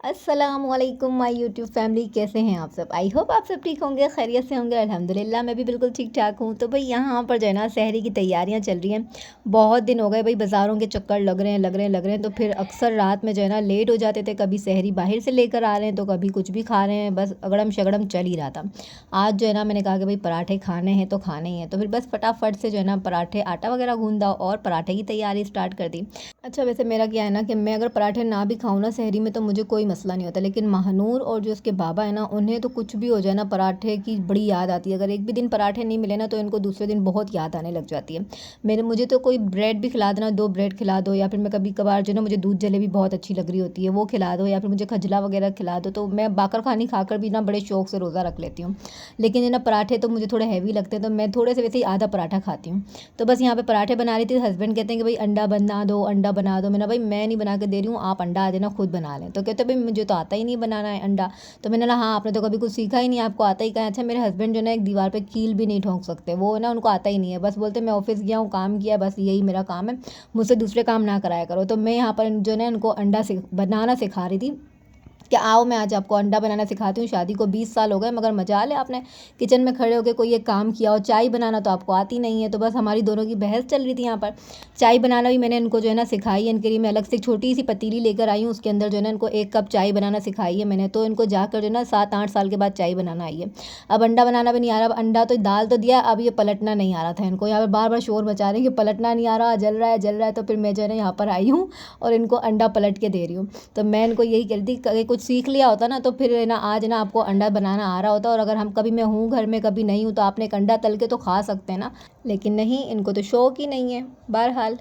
अस्सलामुअलैकुम my YouTube family, कैसे हैं आप सब। आई होप आप सब ठीक होंगे, खैरियत से होंगे। अल्हम्दुलिल्लाह मैं भी बिल्कुल ठीक ठाक हूँ। तो भाई यहाँ पर जो है ना सहरी की तैयारियाँ चल रही हैं। बहुत दिन हो गए भाई, बाज़ारों के चक्कर लग रहे हैं। तो फिर अक्सर रात में जो है ना लेट हो जाते थे। कभी सहरी बाहर से लेकर आ रहे हैं तो कभी कुछ भी खा रहे हैं, बस अगड़म शगड़म चल ही रहा था। आज जो है ना मैंने कहा कि भाई पराठे खाने हैं तो खाने ही हैं, तो फिर बस फटाफट से जो है ना पराठे आटा वगैरह गूंदा और पराठे की तैयारी स्टार्ट कर दी। अच्छा, वैसे मेरा क्या है ना कि मैं अगर पराठे ना भी खाऊँ ना सहरी में तो मुझे कोई मसला नहीं होता, लेकिन महानूर और जो उसके बाबा है ना उन्हें तो कुछ भी हो जाए ना पराठे की बड़ी याद आती है। अगर एक भी दिन पराठे नहीं मिले ना तो इनको दूसरे दिन बहुत याद आने लग जाती है। मुझे तो कोई ब्रेड भी खिला देना, 2 ब्रेड खिला दो, या फिर मैं कभी कभार जो है ना मुझे दूध जलेबी बहुत अच्छी लग रही होती है वो खिला दो, या फिर मुझे खजला वगैरह खिला दो, तो मैं बाकर खानी खाकर भी ना बड़े शौक से रोज़ा रख लेती हूँ। लेकिन ये ना पराठे तो मुझे थोड़े हैवी लगते हैं, तो मैं थोड़े से वैसे ही आधा पराठा खाती हूँ। तो बस यहाँ पे पराठे बना रही थी। हस्बैंड कहते हैं कि भाई अंडा बना दो, अंडा बना दो। मैंने भाई मैं नहीं बना के दे रही हूँ, आप अंडा आ जाना खुद बना लें। तो कहते भाई मुझे तो आता ही नहीं बनाना है अंडा। तो मैंने कहा हाँ, आपने तो कभी कुछ सीखा ही नहीं, आपको आता ही कहाँ है। अच्छा, मेरे हस्बैंड जो है ना एक दीवार पे कील भी नहीं ठोक सकते, वो है ना उनको आता ही नहीं है। बस बोलते मैं ऑफिस गया हूँ, काम किया, बस यही मेरा काम है, मुझसे दूसरे काम ना कराया करो। तो मैं यहाँ पर जो है ना इनको अंडा बनाना सिखा रही थी कि आओ मैं आज आपको अंडा बनाना सिखाती हूँ। शादी को 20 साल हो गए, मगर मजा ले आपने किचन में खड़े होकर कोई एक काम किया और चाय बनाना तो आपको आती नहीं है। तो बस हमारी दोनों की बहस चल रही थी यहाँ पर। चाय बनाना भी मैंने इनको जो है ना सिखाई है। इनके लिए मैं अलग से छोटी सी पतीली लेकर आई हूँ, उसके अंदर जो है ना इनको 1 कप चाय बनाना सिखाई है मैंने। तो इनको जाकर जो है ना 7-8 साल के बाद चाय बनाना आई है। अब अंडा बनाना भी नहीं आ रहा। अब अंडा तो डाल तो दिया, अब ये पलटना नहीं आ रहा था इनको। यहाँ पर बार बार शोर मचा रहे हैं कि पलटना नहीं आ रहा, जल रहा है जल रहा है। तो फिर मैं जो है ना यहाँ पर आई हूँ और इनको अंडा पलट के दे रही हूँ। तो मैं इनको यही कह रही थी कि कुछ सीख लिया होता ना तो फिर ना आज ना आपको अंडा बनाना आ रहा होता। और अगर हम कभी मैं हूँ घर में कभी नहीं हूँ तो आपने एक अंडा तल के तो खा सकते हैं ना। लेकिन नहीं, इनको तो शौक ही नहीं है। बहरहाल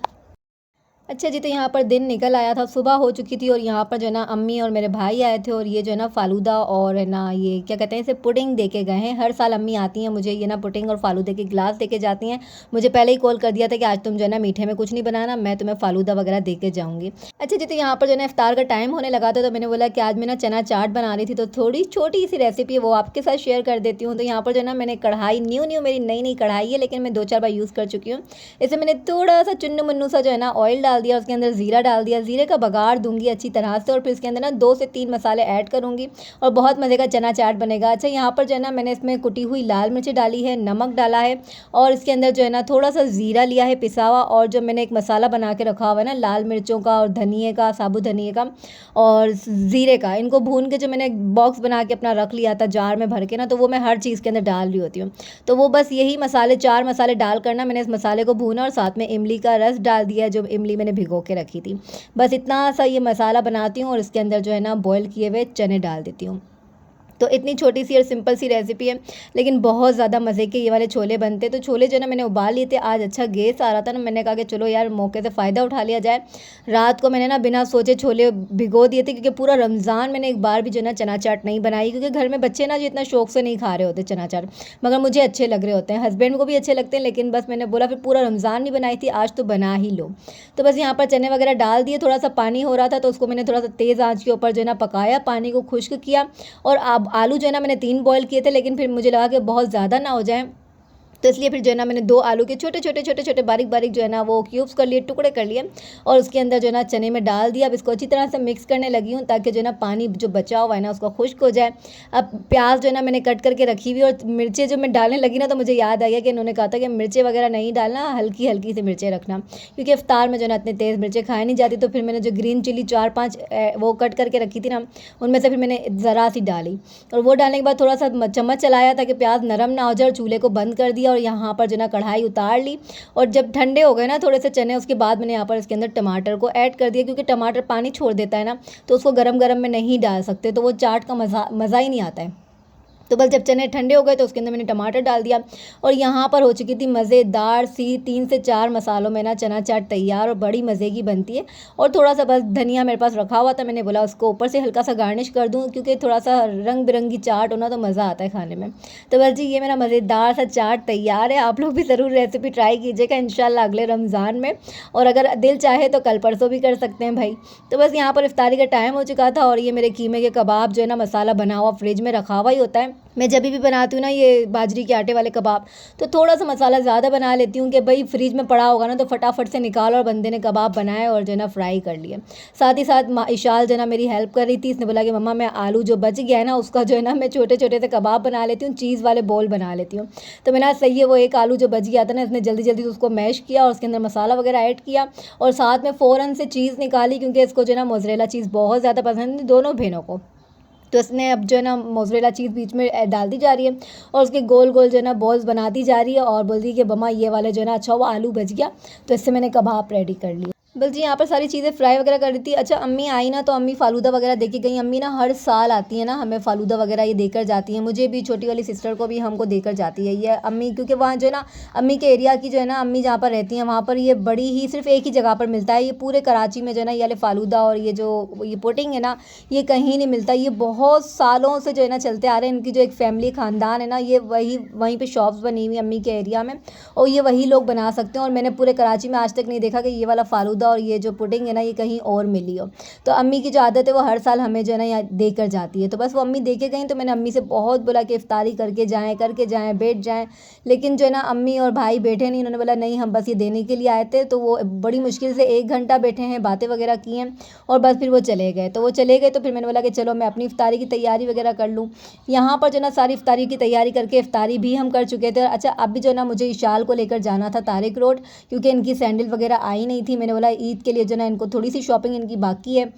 अच्छा जी, तो यहाँ पर दिन निकल आया था, सुबह हो चुकी थी और यहाँ पर जो है ना अम्मी और मेरे भाई आए थे और ये जो है ना फालूदा और है ना ये क्या कहते हैं इसे पुडिंग दे के गए हैं। हर साल अम्मी आती हैं मुझे ये ना पुडिंग और फालूदे के गिलास दे के जाती हैं। मुझे पहले ही कॉल कर दिया था कि आज तुम जो है ना मीठे में कुछ नहीं बनाना, मैं तुम्हें फालूदा वगैरह दे के जाऊँगी। अच्छा जी, तो यहाँ पर जो है ना इफ्तार का टाइम होने लगा था, तो मैंने बोला कि आज मैं ना चना चाट बना रही थी, तो थोड़ी छोटी सी रेसिपी है वो आपके साथ शेयर कर देती हूँ। तो यहाँ पर जो है ना मैंने कढ़ाई न्यू मेरी नई नई कढ़ाई है, लेकिन मैं 2-4 बार यूज़ कर चुकी हूँ। इसे मैंने थोड़ा सा चुन्नू मुन्नू सा जो है ना ऑयल डाल दिया, उसके अंदर ज़ीरा डाल दिया, ज़ीरे का बघार दूंगी अच्छी तरह से और फिर इसके अंदर ना 2 से 3 मसाले ऐड करूँगी और बहुत मज़े का चना चाट बनेगा। अच्छा, यहाँ पर जो है ना मैंने इसमें कुटी हुई लाल मिर्ची डाली है, नमक डाला है और इसके अंदर जो है ना थोड़ा सा ज़ीरा लिया है पिसा हुआ, और जो मैंने एक मसाला बना के रखा हुआ है ना लाल मिर्चों का और धनिए का, साबुत धनिए का और ज़ीरे का, इनको भून के जो मैंने बॉक्स बना के अपना रख लिया था जार में भर के ना, तो वो मैं हर चीज़ के अंदर डाल रही होती हूँ। तो वो बस यही मसाले 4 मसाले डाल कर ना मैंने इस मसाले को भूना और साथ में इमली का रस डाल दिया, जो इमली मैंने भिगो के रखी थी। बस इतना सा ये मसाला बनाती हूँ और इसके अंदर जो है ना बॉईल किए हुए चने डाल देती हूँ। तो इतनी छोटी सी और सिंपल सी रेसिपी है, लेकिन बहुत ज़्यादा मज़े के ये वाले छोले बनते। तो छोले जो है ना मैंने उबाल लिए थे, आज अच्छा गेस आ रहा था ना, मैंने कहा कि चलो यार मौके से फ़ायदा उठा लिया जाए। रात को मैंने ना बिना सोचे छोले भिगो दिए थे, क्योंकि पूरा रमज़ान मैंने एक बार भी जो है ना चना चाट नहीं बनाई, क्योंकि घर में बच्चे ना जो इतना शौक से नहीं खा रहे होते चना चाट, मगर मुझे अच्छे लग रहे होते हैं, हस्बैंड को भी अच्छे लगते हैं। लेकिन बस मैंने बोला फिर पूरा रमज़ान नहीं बनाई थी, आज तो बना ही लो। तो बस यहाँ पर चने वगैरह डाल दिए, थोड़ा सा पानी हो रहा था तो उसको मैंने थोड़ा सा तेज़ आँच के ऊपर जो है ना पकाया, पानी को खुश्क किया। और अब आलू जो है ना मैंने 3 बॉयल किए थे, लेकिन फिर मुझे लगा कि बहुत ज़्यादा ना हो जाए, तो इसलिए फिर जो है ना मैंने 2 आलू के छोटे-छोटे बारीक बारीक जो है ना वो क्यूब्स कर लिए, टुकड़े कर लिए और उसके अंदर जो है ना चने में डाल दिया। अब इसको अच्छी तरह से मिक्स करने लगी हूँ ताकि जो है ना पानी जो बचा हुआ है ना उसका खुश्क हो जाए। अब प्याज जो है ना मैंने कट करके रखी हुई और मिर्चें जो मैं डालने लगी ना, तो मुझे याद आ गया कि इन्होंने कहा था कि मिर्चें वगैरह नहीं डालना, हल्की हल्की सी मिर्चें रखना, क्योंकि इफ्तार में जो है ना इतनी तेज़ मिर्चें खाई नहीं जाती। तो फिर मैंने जो ग्रीन चिली 4-5 वो कट करके रखी थी ना, उनमें से फिर मैंने ज़रा सी डाली और वो डालने के बाद थोड़ा सा चम्मच चलाया ताकि प्याज नरम ना हो जाए और चूल्हे को बंद कर दिया और यहाँ पर जो ना कढ़ाई उतार ली। और जब ठंडे हो गए ना थोड़े से चने, उसके बाद मैंने यहाँ पर इसके अंदर टमाटर को ऐड कर दिया, क्योंकि टमाटर पानी छोड़ देता है ना, तो उसको गरम गरम में नहीं डाल सकते, तो वो चाट का मज़ा ही नहीं आता है। तो बस जब चने ठंडे हो गए तो उसके अंदर मैंने टमाटर डाल दिया और यहाँ पर हो चुकी थी मज़ेदार सी 3 से 4 मसालों में ना चना चाट तैयार और बड़ी मज़े की बनती है। और थोड़ा सा बस धनिया मेरे पास रखा हुआ था, मैंने बोला उसको ऊपर से हल्का सा गार्निश कर दूँ, क्योंकि थोड़ा सा रंग बिरंगी चाट होना तो मज़ा आता है खाने में। तो बस जी ये मेरा मज़ेदार सा चाट तैयार है। आप लोग भी ज़रूर रेसिपी ट्राई कीजिएगा इंशाल्लाह अगले रमज़ान में, और अगर दिल चाहे तो कल परसों भी कर सकते हैं भाई। तो बस यहाँ पर इफ्तारी का टाइम हो चुका था और ये मेरे कीमे के कबाब जो है ना मसाला बना हुआ फ्रिज में रखा हुआ ही होता है, मैं जब भी बनाती हूँ ना ये बाजरी के आटे वाले कबाब, तो थोड़ा सा मसाला ज़्यादा बना लेती हूँ कि भाई फ्रिज में पड़ा होगा ना तो फटाफट से निकाला और बंदे ने कबाब बनाए और जो है ना फ्राई कर लिए। साथ ही साथ इशाल जो है ना मेरी हेल्प कर रही थी, इसने बोला कि मम्मा मैं आलू जो बच गया है ना उसका जो है ना मैं छोटे छोटे से कबाब बना लेती हूँ, चीज़ वाले बॉल बना लेती हूँ। तो मैंने सही है, वो एक आलू जो बच गया था ना इसने जल्दी जल्दी से उसको मैश किया और उसके अंदर मसाला वगैरह ऐड किया और साथ में फ़ौरन से चीज़ निकाली, क्योंकि इसको जो है ना मोज़रेला चीज़ बहुत ज़्यादा पसंद है दोनों बहनों को। तो इसने अब जो है ना मोज़रेला चीज़ बीच में डालती जा रही है और उसके गोल गोल जो है ना बॉल्स बनाती जा रही है और बोलती है कि मम्मा ये वाले जो है ना अच्छा हुआ आलू बच गया, तो इससे मैंने कबाब रेडी कर लिया। बल्कि यहाँ पर सारी चीज़ें फ्राई वगैरह कर रही थी। अच्छा अम्मी आई ना तो अम्मी फ़ालूदा वगैरह दे के गई। अम्मी ना हर साल आती है ना हमें फ़ालूदा वगैरह ये देकर जाती हैं, मुझे भी, छोटी वाली सिस्टर को भी हमको देकर जाती है ये अम्मी, क्योंकि वहाँ जो है ना अम्मी के एरिया की जो है ना अम्मी जहाँ पर रहती हैं वहाँ पर ये बड़ी ही सिर्फ एक ही जगह पर मिलता है। ये पूरे कराची में जो है ना ये वाले फ़ालूदा और ये जो ये पुडिंग है ना ये कहीं नहीं मिलता। ये बहुत सालों से जो है ना चलते आ रहे हैं। इनकी जो एक फैमिली ख़ानदान है ना ये वहीं पर शॉप्स बनी हुई अम्मी के एरिया में और ये वही लोग बना सकते हैं। और मैंने पूरे कराची में आज तक नहीं देखा कि ये वाला फ़ालूदा और ये जो पुडिंग है ना ये कहीं और मिली हो। तो अम्मी की जो आदत है वो हर साल हमें जो है ना यहाँ देकर जाती है। तो बस वो अम्मी दे के गई, तो मैंने अम्मी से बहुत बोला कि इफ्तारी करके जाएँ बैठ जाएँ, लेकिन जो है ना अम्मी और भाई बैठे नहीं। उन्होंने बोला नहीं हम बस ये देने के लिए आए थे। तो वो बड़ी मुश्किल से 1 घंटा बैठे हैं, बातें वगैरह की हैं और बस फिर वो चले गए। तो वो चले गए तो फिर मैंने बोला कि चलो मैं अपनी इफ्तारी की तैयारी वगैरह कर लूँ। यहाँ पर जो है ना सारी इफ्तारी की तैयारी करके इफ्तारी भी हम कर चुके थे। अच्छा अब भी जो है ना मुझे इशाल को लेकर जाना था तारिक रोड, क्योंकि इनकी सैंडल वगैरह आई नहीं थी। मैंने बोला ईद के लिए जो है ना इनको थोड़ी सी शॉपिंग इनकी बाकी है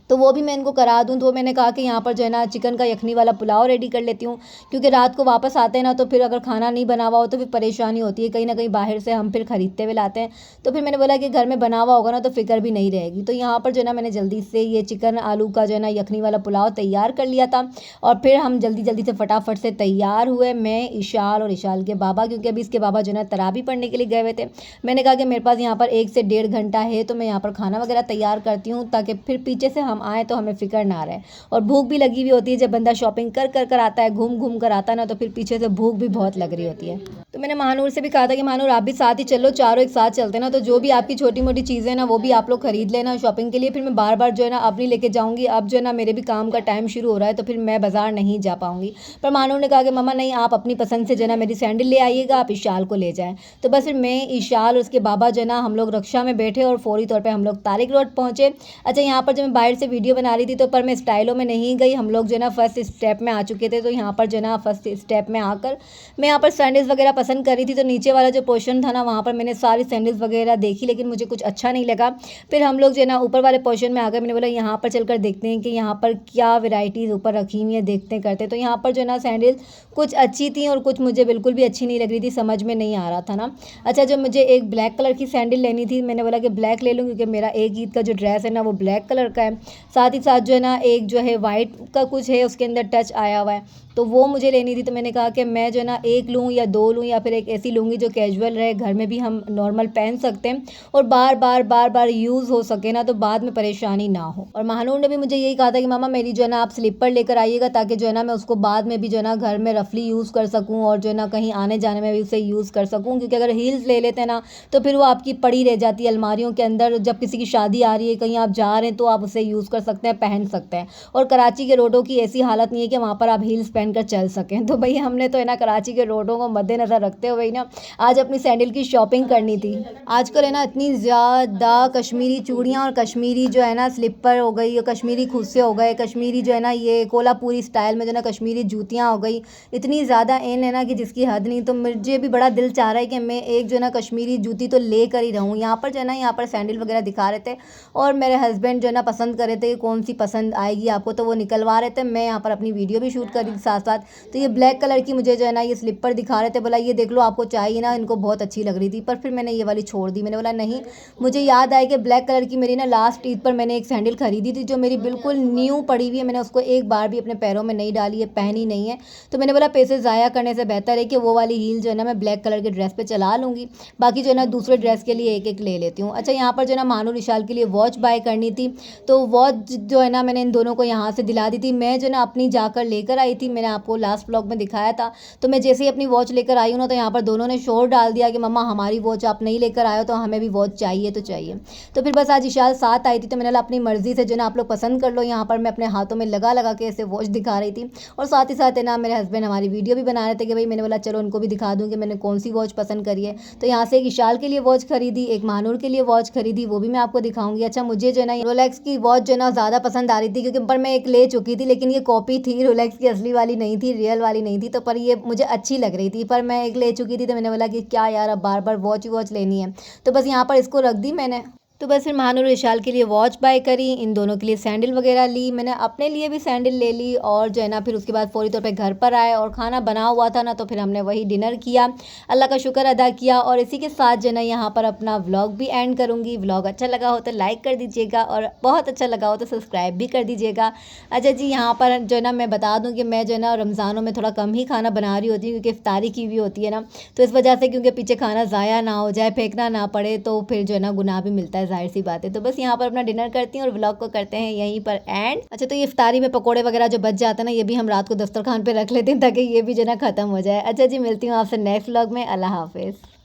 तो वो भी मैं इनको करा दूँ। तो मैंने कहा कि यहाँ पर जो है ना चिकन का यखनी वाला पुलाव रेडी कर लेती हूँ, क्योंकि रात को वापस आते हैं ना तो फिर अगर खाना नहीं बना हुआ हो तो फिर परेशानी होती है, कहीं ना कहीं बाहर से हम फिर ख़रीदते हुए लाते हैं। तो फिर मैंने बोला कि घर में बना हुआ होगा ना तो फिक्र भी नहीं रहेगी। तो यहाँ पर जो है ना मैंने जल्दी से ये चिकन आलू का जो है ना यखनी वाला पुलाव तैयार कर लिया था और फिर हम जल्दी जल्दी से फटाफट से तैयार हुए, मैं, इशाल और इशाल के बाबा, क्योंकि अभी इसके बाबा जो है ना तराबी पढ़ने के लिए गए हुए थे। मैंने कहा कि मेरे पास यहाँ पर 1 से 1.5 घंटा है तो मैं यहाँ पर खाना वगैरह तैयार करती हूँ ताकि फिर पीछे से हम आएँ तो हमें फिक्र ना रहे। और भूख भी लगी हुई होती है, जब बंदा शॉपिंग कर आता है, घूम घूम कर आता है ना तो फिर पीछे से भूख भी बहुत लग रही होती है। तो मैंने महानूर से भी कहा था कि महानूर आप भी साथ ही चलो, चारों एक साथ चलते ना, तो जो भी आपकी छोटी मोटी चीज़ें ना वो भी आप लोग खरीद लेना शॉपिंग के लिए। फिर मैं बार बार जो है ना अपनी लेके जाऊँगी। अब जो है ना मेरे भी काम का टाइम शुरू हो रहा है तो फिर मैं बाज़ार नहीं जा पाऊँगी। पर महानूर ने कहा कि मम्मा नहीं, आप अपनी पसंद से जो है ना मेरी सैंडल ले आइएगा, आप इशाल को ले जाएँ। तो बस फिर मैं, इशाल और उसके बाबा जो है ना हम लोग रक्षा में बैठे और फौरी तौर पर हम लोग तारिक रोड पहुँचे। अच्छा यहाँ पर जब मैं बाहर से वीडियो बना रही थी तो पर मैं स्टाइलों में नहीं गई, हम लोग जो है ना फर्स्ट स्टेप में आ चुके थे। तो यहाँ पर जो है ना फर्स्ट स्टेप में आकर मैं यहाँ पर सैंडल्स वगैरह पसंद कर रही थी। तो नीचे वाला जो पोर्शन था ना वहाँ पर मैंने सारी सैंडल्स वगैरह देखी, लेकिन मुझे कुछ अच्छा नहीं लगा। फिर हम लोग जो है ना ऊपर वाले पोर्शन में आ गए। मैंने बोला यहाँ पर चलकर देखते हैं कि यहाँ पर क्या वेराइटीज़ ऊपर रखी हुई है, देखते करते। तो यहाँ पर जो है ना सैंडल्स कुछ अच्छी थी और कुछ मुझे बिल्कुल भी अच्छी नहीं लग रही थी, समझ में नहीं आ रहा था ना। अच्छा जो मुझे एक ब्लैक कलर की सैंडल लेनी थी, मैंने बोला कि ब्लैक ले लूँ क्योंकि मेरा एक ईद का जो ड्रेस है ना वो ब्लैक कलर का है। साथ ही साथ जो है ना एक जो है वाइट का कुछ है उसके अंदर टच आया हुआ है, तो वो मुझे लेनी थी। तो मैंने कहा कि मैं जो है ना एक लूँ या 2 लूँ या फिर एक ऐसी लूँगी जो कैजुअल रहे, घर में भी हम नॉर्मल पहन सकते हैं और बार बार यूज़ हो सके ना, तो बाद में परेशानी ना हो। और महानूर ने भी मुझे यही कहा था कि मामा मेरी जो है ना आप स्लीपर लेकर आइएगा ताकि जो है ना मैं उसको बाद में भी जो है ना घर में रफली यूज़ कर सकूँ और जो है ना कहीं आने जाने में भी उसे यूज़ कर सकूँ। क्योंकि अगर हील्स ले लेते हैं ना तो फिर वो आपकी पड़ी रह जाती है अलमारियों के अंदर। जब किसी की शादी आ रही है, कहीं आप जा रहे हैं तो आप उसे यूज़ कर सकते हैं, पहन सकते हैं। और कराची के रोडों की ऐसी हालत नहीं है कि वहाँ पर आप हील्स पहन कर चल सकें। तो भाई हमने तो है ना कराची के रोडों को मद्देनज़र रखते हुए ना आज अपनी सैंडल की शॉपिंग करनी थी। आजकल है ना इतनी ज़्यादा कश्मीरी चूड़ियाँ और कश्मीरी जो है ना स्लीपर हो गई, कश्मीरी खुस्से हो गए, कश्मीरी जो है ना ये कोल्हापुरी स्टाइल में जो है ना कश्मीरी जूतियाँ हो गई, इतनी ज़्यादा इन है ना कि जिसकी हद नहीं। तो मुझे भी बड़ा दिल चाह रहा है कि मैं एक जो है ना कश्मीरी जूती तो ले कर ही रहूँ। यहाँ पर जो है ना यहाँ पर सैंडल वगैरह दिखा रहे थे और मेरे हस्बैंड जो है ना पसंद कर रहे थे कि कौन सी पसंद आएगी आपको, तो वो निकलवा रहे थे। मैं यहाँ पर अपनी वीडियो भी शूट कर रही थी साथ साथ। तो ये ब्लैक कलर की मुझे जो है ना ये स्लीपर दिखा रहे थे, बोला ये देख लो आपको चाहिए ना, इनको बहुत अच्छी लग रही थी। पर फिर मैंने ये वाली छोड़ दी। मैंने बोला नहीं, मुझे याद आया कि ब्लैक कलर की मेरी ना लास्ट ईद पर मैंने एक सैंडल खरीदी थी जो मेरी बिल्कुल न्यू पड़ी हुई है, मैंने उसको एक बार भी अपने पैरों में नहीं डाली है, पहनी नहीं है। तो मैंने बोला पैसे ज़ाया करने से बेहतर है कि वो वाली हील जो है ना मैं ब्लैक कलर के ड्रेस पर चला लूँगी, बाकी जो है ना दूसरे ड्रेस के लिए एक एक ले लेती हूँ। अच्छा यहाँ पर जो है ना मानू निशाल के लिए वॉच बाय करनी थी, तो वॉच जो है ना मैंने इन दोनों को यहाँ से दिला दी थी। मैं जो है ना अपनी जाकर लेकर आई थी, मैंने मैंने आपको लास्ट व्लॉग में दिखाया था। तो मैं जैसे ही अपनी वॉच लेकर आई हूँ ना, तो यहाँ पर दोनों ने शोर डाल दिया कि मम्मा हमारी वॉच आप नहीं लेकर आए हो, तो हमें भी वॉच चाहिए तो चाहिए। तो फिर बस आज इशाल साथ आई थी, तो मैंने बोला अपनी मर्ज़ी से जो ना आप लोग पसंद कर लो। यहाँ पर मैं अपने हाथों में लगा लगा के ऐसे वॉच दिखा रही थी, और साथ ही साथ है ना मेरे हस्बैंड हमारी वीडियो भी बना रहे थे कि भाई मैंने बोला चलो उनको भी दिखा दूँ कि मैंने कौन सी वॉच पसंद करी है। तो यहाँ से एक इशाल के लिए वॉच खरीदी, एक महानूर के लिए वॉच खरीदी, वो भी मैं आपको दिखाऊंगी। अच्छा, मुझे जो है ना रोलेक्स की वॉच जो है ना ज़्यादा पसंद आ रही थी, क्योंकि पर मैं एक ले चुकी थी, लेकिन ये कॉपी थी, रोलेक्स की असली वाली नहीं थी, रियल वाली नहीं थी। तो पर ये मुझे अच्छी लग रही थी, पर मैं एक ले चुकी थी, तो मैंने बोला कि क्या यार अब बार बार वॉच वॉच लेनी है, तो बस यहाँ पर इसको रख दी मैंने। तो बस फिर महानूर और विशाल के लिए वॉच बाय करी, इन दोनों के लिए सैंडल वगैरह ली, मैंने अपने लिए भी सैंडल ले ली, और जो है ना फिर उसके बाद फौरी तौर पे घर पर आए, और खाना बना हुआ था ना, तो फिर हमने वही डिनर किया, अल्लाह का शुक्र अदा किया। और इसी के साथ जो है ना यहाँ पर अपना व्लॉग भी एंड करूँगी। व्लॉग अच्छा लगा हो तो लाइक कर दीजिएगा, और बहुत अच्छा लगा हो तो सब्सक्राइब भी कर दीजिएगा। अच्छा जी, यहाँ पर जो है ना मैं बता दूँ कि मैं जो है ना रमज़ानों में थोड़ा कम ही खाना बना रही होती हूँ, क्योंकि इफ्तारी की भी होती है ना, तो इस वजह से, क्योंकि पीछे खाना ज़ाया ना हो जाए, फेंकना ना पड़े, तो फिर जो है ना गुनाह भी मिलता है, जाहिर सी बात है। तो बस यहाँ पर अपना डिनर करती हैं और व्लॉग को करते हैं यहीं पर एंड। अच्छा, तो ये इफ्तारी में पकोड़े वगैरह जो बच जाते हैं ना, ये भी हम रात को दस्तरखान पे रख लेते हैं, ताकि ये भी जो है ना ख़त्म हो जाए। अच्छा जी, मिलती हूँ आपसे नेक्स्ट व्लॉग में। अल्लाह हाफिज़।